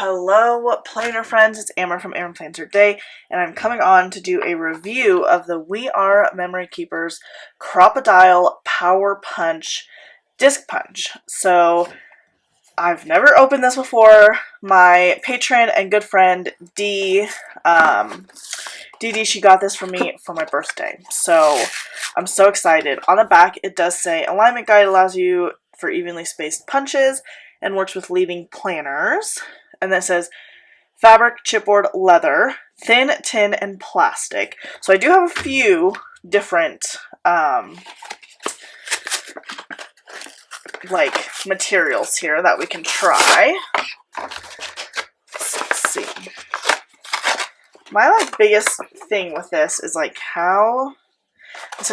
Hello planner friends, it's Amber from AmberPlansHerDay, and I'm coming on to do a review of the We Are Memory Keepers Crocodile Power Punch Disc Punch. So I've never opened this before. My patron and good friend Dee, she got this for me for my birthday. So I'm so excited. On the back it does say alignment guide allows you for evenly spaced punches and works with leading planners. And then it says fabric, chipboard, leather, thin, tin, and plastic. So I do have a few different like materials here that we can try. Let's see. My biggest thing with this is how.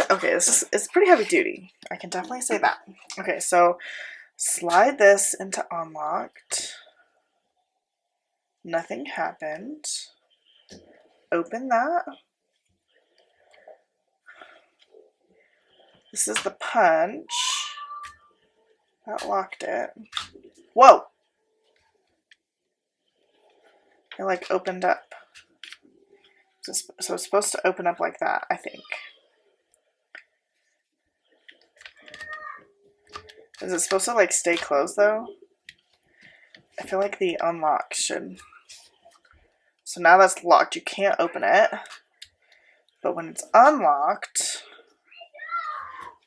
Okay, it's pretty heavy duty. I can definitely say that. Okay, so slide this into unlocked. Nothing happened. Open that. This is the punch. That locked it. Whoa! It opened up. So it's supposed to open up like that, I think. Is it supposed to stay closed though? I feel like the unlock should. So now that's locked. You can't open it. But when it's unlocked,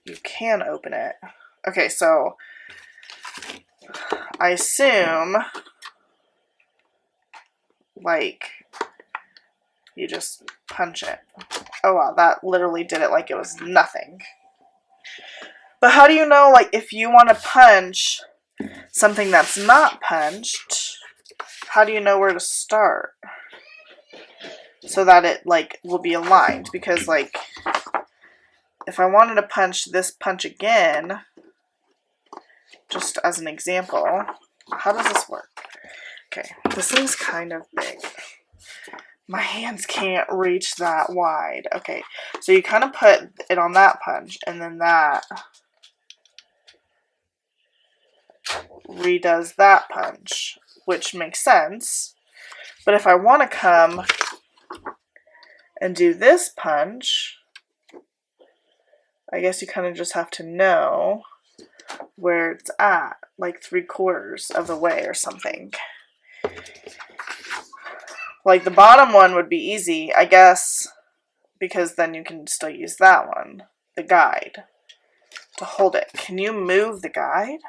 you can open it. Okay, so I assume you just punch it. Oh wow, that literally did it like it was nothing. But how do you know if you want to punch something that's not punched, how do you know where to start? So that it will be aligned, because if I wanted to punch this punch again, just as an example, how does this work? Okay, this thing's kind of big. My hands can't reach that wide. Okay, so you kind of put it on that punch, and then that redoes that punch, which makes sense. But if I want to come and do this punch, I guess you kind of just have to know where it's at, 3/4 of the way or something. The bottom one would be easy, I guess, because then you can still use that one, the guide, to hold it. Can you move the guide?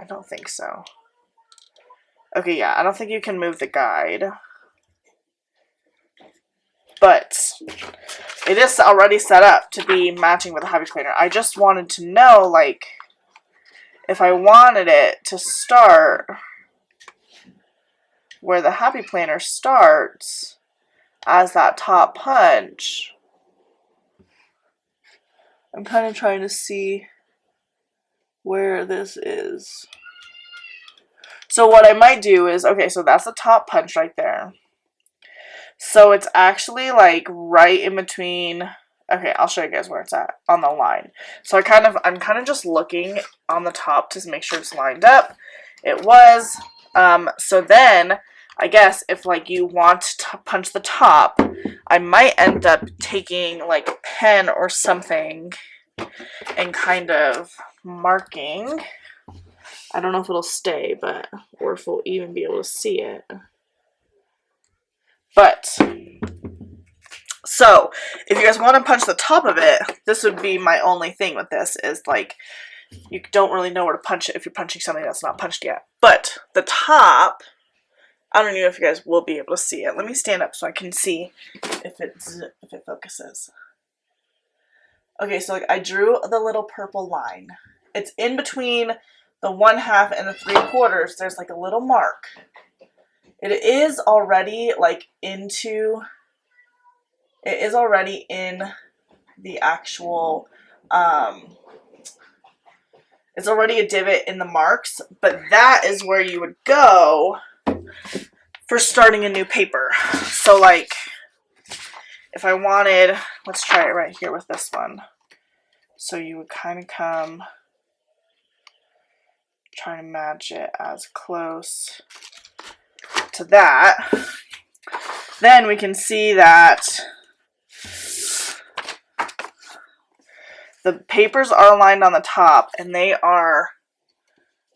I don't think so. Okay, yeah, I don't think you can move the guide. But it is already set up to be matching with a happy planner. I just wanted to know, if I wanted it to start where the happy planner starts as that top punch. I'm kind of trying to see where this is. So what I might do is, okay, so that's the top punch right there. So it's actually right in between. Okay, I'll show you guys where it's at on the line. So I'm kind of just looking on the top to make sure it's lined up. It was. So then I guess if you want to punch the top, I might end up taking a pen or something and kind of marking. I don't know if it'll stay, or if we'll even be able to see it. But, so, if you guys want to punch the top of it, this would be my only thing with this, is you don't really know where to punch it if you're punching something that's not punched yet. But, the top, I don't know if you guys will be able to see it. Let me stand up so I can see if it focuses. Okay, so I drew the little purple line. It's in between the 1/2 and the 3/4. There's a little mark. It is already it is already in the actual, it's already a divot in the marks, but that is where you would go for starting a new paper. So if I wanted, let's try it right here with this one. So you would kind of come Trying to match it as close to that. Then we can see that the papers are aligned on the top, and they are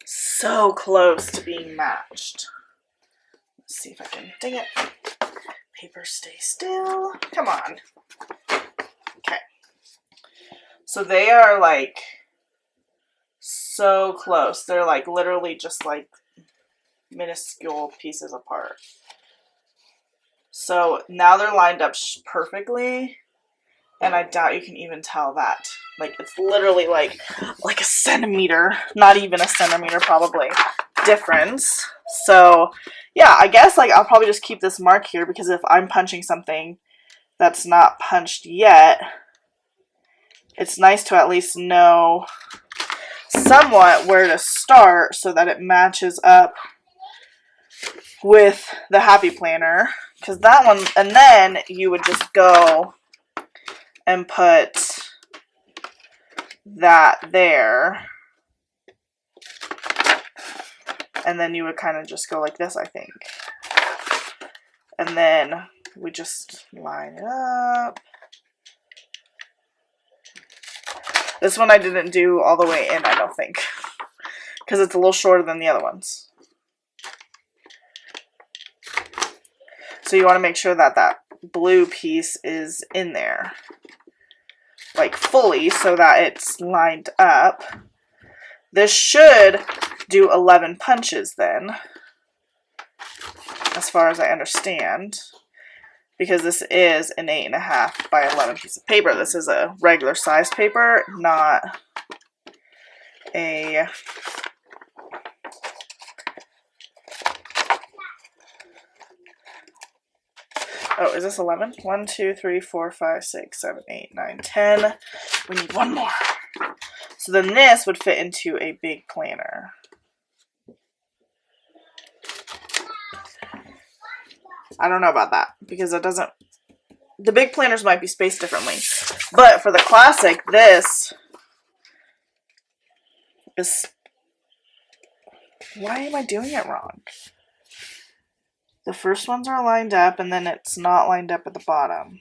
so close to being matched. Let's see if I can, dang it. Paper stay still. Come on. Okay. So they are like so close. They're like literally just like minuscule pieces apart. So now they're lined up perfectly, and I doubt you can even tell that. Like, it's literally like a centimeter, not even a centimeter probably, difference. So yeah, I guess like I'll probably just keep this mark here, because if I'm punching something that's not punched yet, it's nice to at least know somewhat where to start so that it matches up with the Happy Planner. Because that one, and then you would just go and put that there. And then you would kind of just go like this, I think. And then we just line it up. This one I didn't do all the way in, I don't think, because it's a little shorter than the other ones. So you want to make sure that that blue piece is in there, like fully, so that it's lined up. This should do 11 punches then, as far as I understand, because this is an 8.5 by 11 piece of paper. This is a regular size paper, not a oh, is this 11? 1, 2, 3, 4, 5, 6, 7, 8, 9, 10. We need one more. So then this would fit into a big planner. I don't know about that, because it doesn't, the big planners might be spaced differently. But for the classic, this is, why am I doing it wrong? The first ones are lined up, and then it's not lined up at the bottom.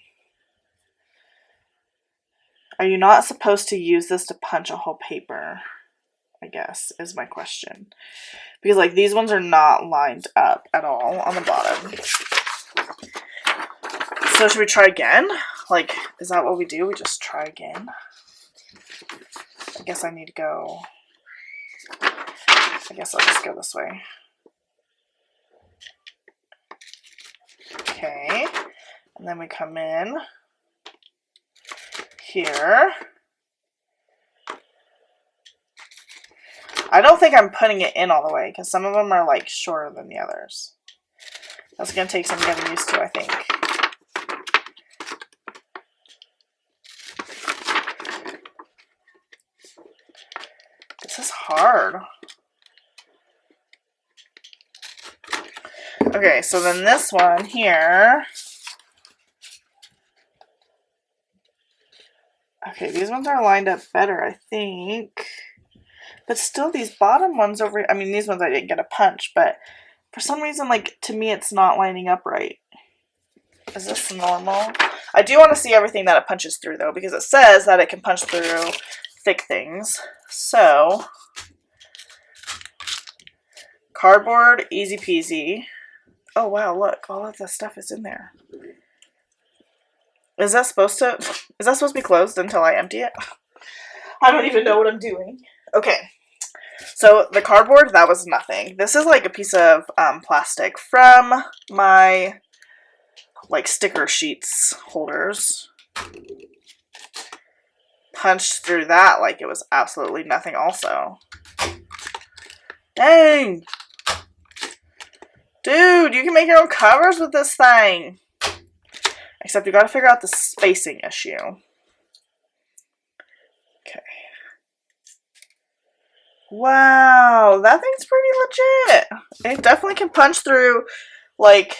Are you not supposed to use this to punch a whole paper? I guess, is my question. Because, like, these ones are not lined up at all on the bottom. So should we try again? Like, is that what we do? We just try again? I guess I need to go, I guess I'll just go this way. Okay, and then we come in here. I don't think I'm putting it in all the way, because some of them are like shorter than the others. That's going to take some getting used to, I think. This is hard. Okay, so then this one here. Okay, these ones are lined up better, I think. But still, these bottom ones over, I mean, these ones I didn't get a punch, but for some reason, like, to me, it's not lining up right. Is this normal? I do want to see everything that it punches through, though, because it says that it can punch through thick things. So, cardboard, easy peasy. Oh, wow, look, all of the stuff is in there. Is that supposed to be closed until I empty it? I don't even know what I'm doing. Okay, so the cardboard, that was nothing. This is like a piece of plastic from my, like, sticker sheets holders. Punched through that like it was absolutely nothing also. Dang! Dude, you can make your own covers with this thing. Except you gotta figure out the spacing issue. Okay. Wow, that thing's pretty legit. It definitely can punch through, like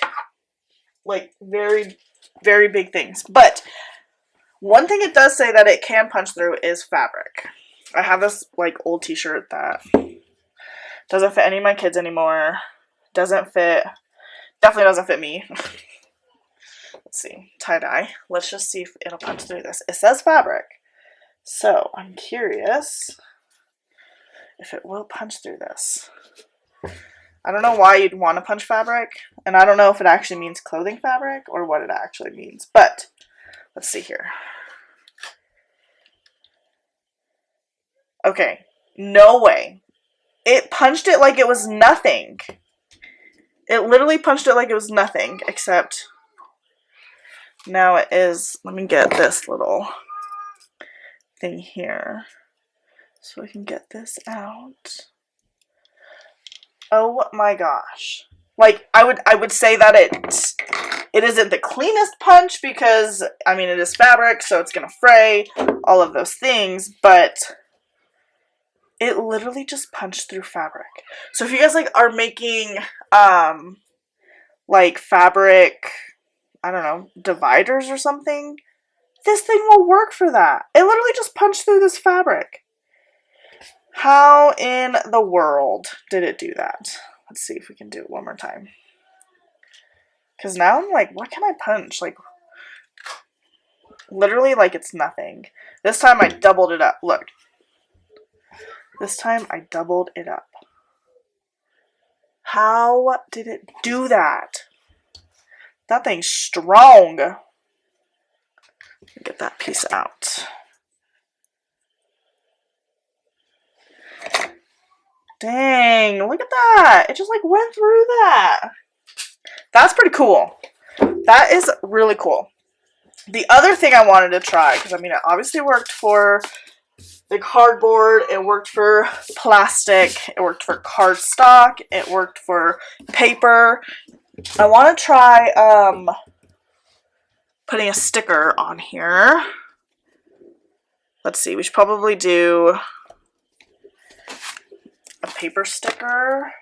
very, very big things. But one thing it does say that it can punch through is fabric. I have this, like, old t-shirt that Doesn't fit any of my kids anymore. Doesn't fit, definitely doesn't fit me. Let's see, tie-dye. Let's just see if it'll punch through this. It says fabric, so I'm curious if it will punch through this. I don't know why you'd want to punch fabric, and I don't know if it actually means clothing fabric or what it actually means, but let's see here. Okay, no way. It punched it like it was nothing. It literally punched it like it was nothing, except now it is, let me get this little thing here so I can get this out. Oh my gosh. Like, I would say that it isn't the cleanest punch because, I mean, it is fabric, so it's gonna fray, all of those things, but it literally just punched through fabric. So if you guys, like, are making, like, fabric, I don't know, dividers or something, this thing will work for that. It literally just punched through this fabric. How in the world did it do that? Let's see if we can do it one more time. Because now I'm like, what can I punch? Like, literally like it's nothing. This time I doubled it up. Look. This time I doubled it up. How did it do that? That thing's strong. Get that piece out. Dang, look at that. It just like went through that. That's pretty cool. That is really cool. The other thing I wanted to try, because I mean it obviously worked for the cardboard, it worked for plastic, it worked for cardstock, it worked for paper. I want to try putting a sticker on here. Let's see, we should probably do a paper sticker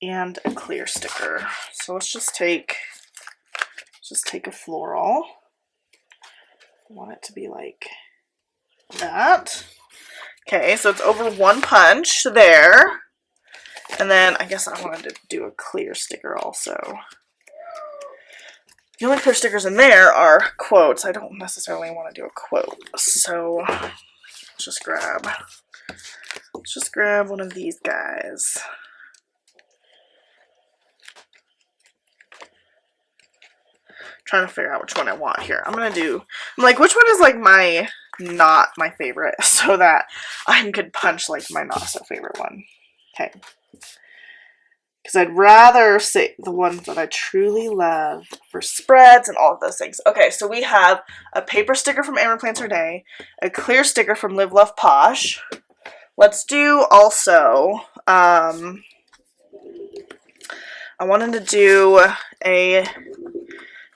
and a clear sticker. So let's just take a floral. I want it to be like that. Okay, so it's over one punch there. And then I guess I wanted to do a clear sticker also. The only clear stickers in there are quotes. I don't necessarily want to do a quote. So let's just grab one of these guys. Trying to figure out which one I want here. I'm like, which one is like not my favorite so that I could punch like my not so favorite one. Okay. Because I'd rather say the ones that I truly love for spreads and all of those things. Okay, so we have a paper sticker from AmberPlansHerDay, a clear sticker from Live Love Posh. Let's do also, I wanted to do a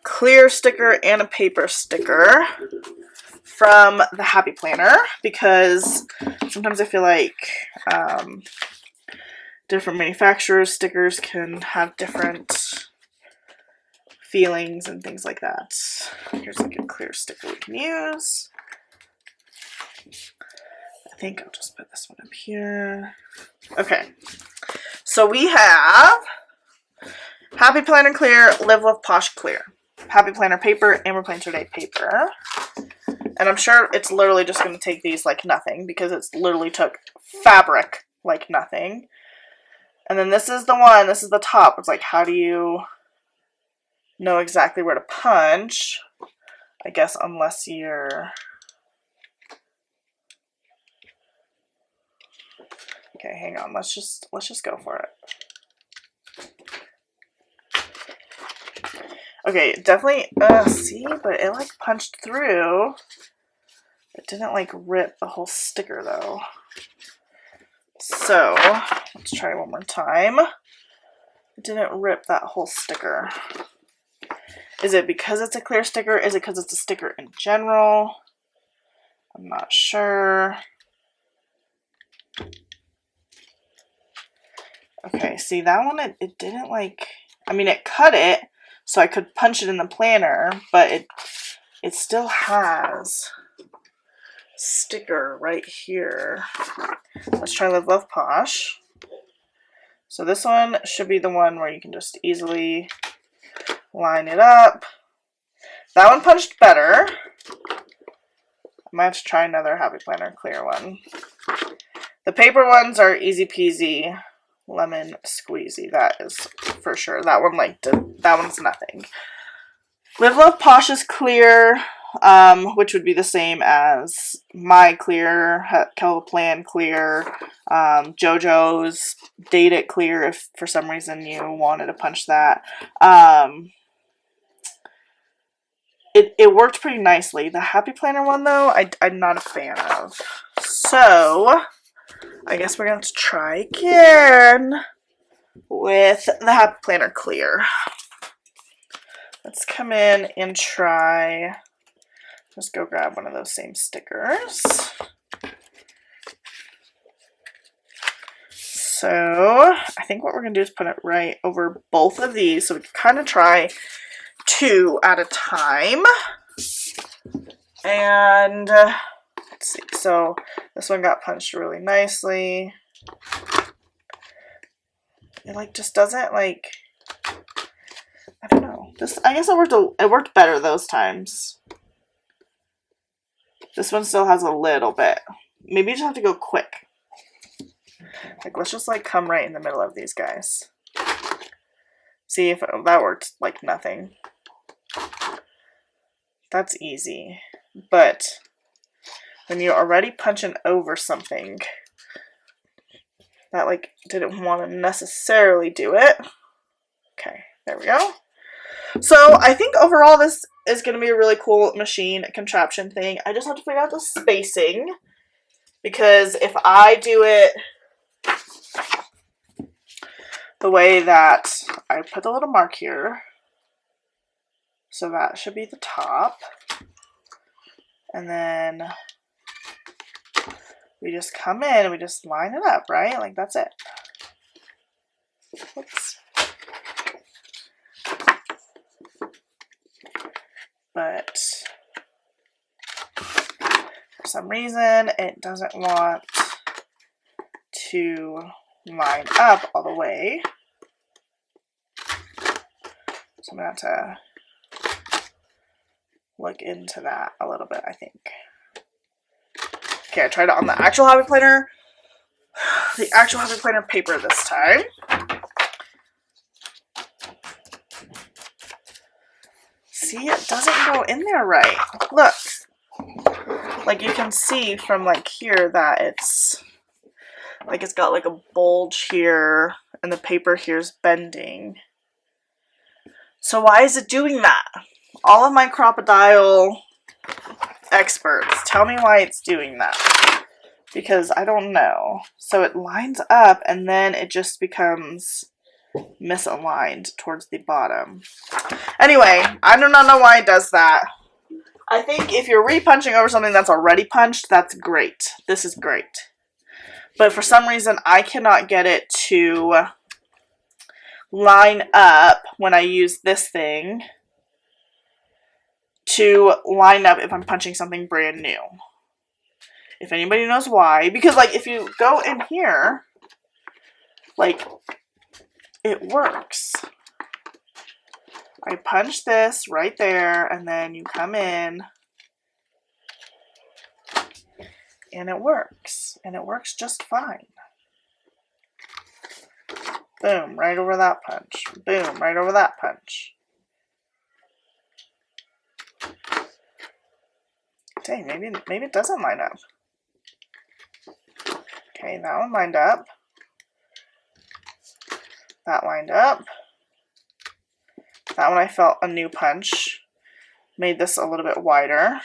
clear sticker and a paper sticker from the Happy Planner, because sometimes I feel like different manufacturers' stickers can have different feelings and things like that. Here's like a clear sticker we can use. I think I'll just put this one up here. Okay, so we have Happy Planner Clear, Live Love Posh Clear. Happy Planner paper, AmberPlansHerDay paper. And I'm sure it's literally just going to take these like nothing, because it's literally took fabric like nothing. And then this is the one, this is the top. It's like, how do you know exactly where to punch? I guess unless you're... Okay, hang on. Let's just go for it. Okay, definitely, see, but it like punched through. It didn't like rip the whole sticker though. So, let's try one more time. It didn't rip that whole sticker. Is it because it's a clear sticker? Is it because it's a sticker in general? I'm not sure. Okay, see that one, it didn't like, I mean it cut it, so I could punch it in the planner, but it still has sticker right here. Let's try Live Love Posh. So this one should be the one where you can just easily line it up. That one punched better. I might have to try another Happy Planner clear one. The paper ones are easy peasy, lemon squeezy. That is for sure. That one, like, that one's nothing. Live Love Posh is clear, which would be the same as my clear, Plan clear, JoJo's Date It clear if for some reason you wanted to punch that. It worked pretty nicely. The Happy Planner one, though, I'm not a fan of. So, I guess we're going to try again with the Happy Planner clear. Let's come in and try, just go grab one of those same stickers. So I think what we're going to do is put it right over both of these so we can kind of try 2 at a time. And let's see, so this one got punched really nicely. It like just doesn't like, I don't know. This, I guess it worked better those times. This one still has a little bit. Maybe you just have to go quick. Like, let's just like come right in the middle of these guys. See if that worked like nothing. That's easy. But when you're already punching over something that like didn't want to necessarily do it. Okay, there we go. So I think overall this is going to be a really cool machine contraption thing. I just have to figure out the spacing, because if I do it the way that I put the little mark here, so that should be the top, and then we just come in and we just line it up, right? Like that's it. Oops. But for some reason it doesn't want to line up all the way. So I'm going to have to look into that a little bit, I think. Okay, I tried it on the actual Happy Planner. The actual Happy Planner paper this time. See, it doesn't go in there right. Look. Like you can see from like here that it's like it's got like a bulge here and the paper here is bending. So why is it doing that? All of my crocodile experts, tell me why it's doing that. Because I don't know. So it lines up and then it just becomes misaligned towards the bottom. Anyway, I do not know why it does that. I think if you're repunching over something that's already punched, that's great. This is great. But for some reason, I cannot get it to line up when I use this thing to line up if I'm punching something brand new. If anybody knows why. Because, like, if you go in here, like, it works. I punch this right there, and then you come in, and it works. And it works just fine. Boom, right over that punch. Boom, right over that punch. Dang, maybe it doesn't line up. Okay, that one lined up. That lined up. That one I felt a new punch. Made this a little bit wider.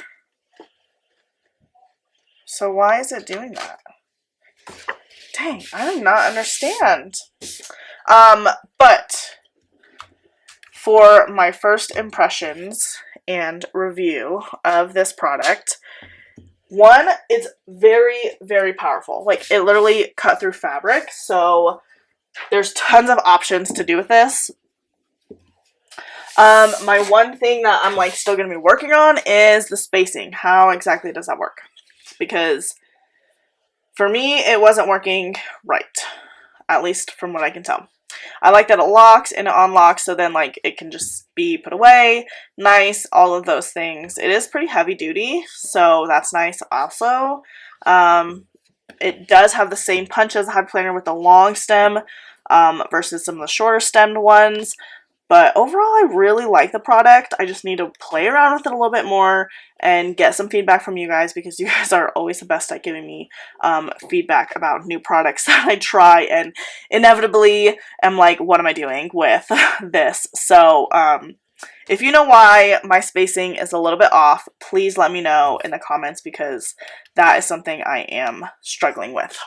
So why is it doing that? Dang, I do not understand. But for my first impressions and review of this product, one, it's very, very powerful. Like, it literally cut through fabric, so there's tons of options to do with this. My one thing that I'm like still going to be working on is the spacing. How exactly does that work? Because for me, it wasn't working right. at least from what I can tell. I like that it locks and it unlocks, so then like it can just be put away. Nice, all of those things. It is pretty heavy duty, so that's nice also. It does have the same punch as the Hybrid Planner with the long stem versus some of the shorter stemmed ones. But overall, I really like the product. I just need to play around with it a little bit more and get some feedback from you guys, because you guys are always the best at giving me feedback about new products that I try, and inevitably am like, what am I doing with this? So if you know why my spacing is a little bit off, please let me know in the comments, because that is something I am struggling with.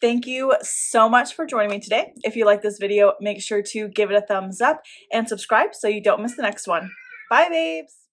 Thank you so much for joining me today. If you like this video, make sure to give it a thumbs up and subscribe so you don't miss the next one. Bye, babes!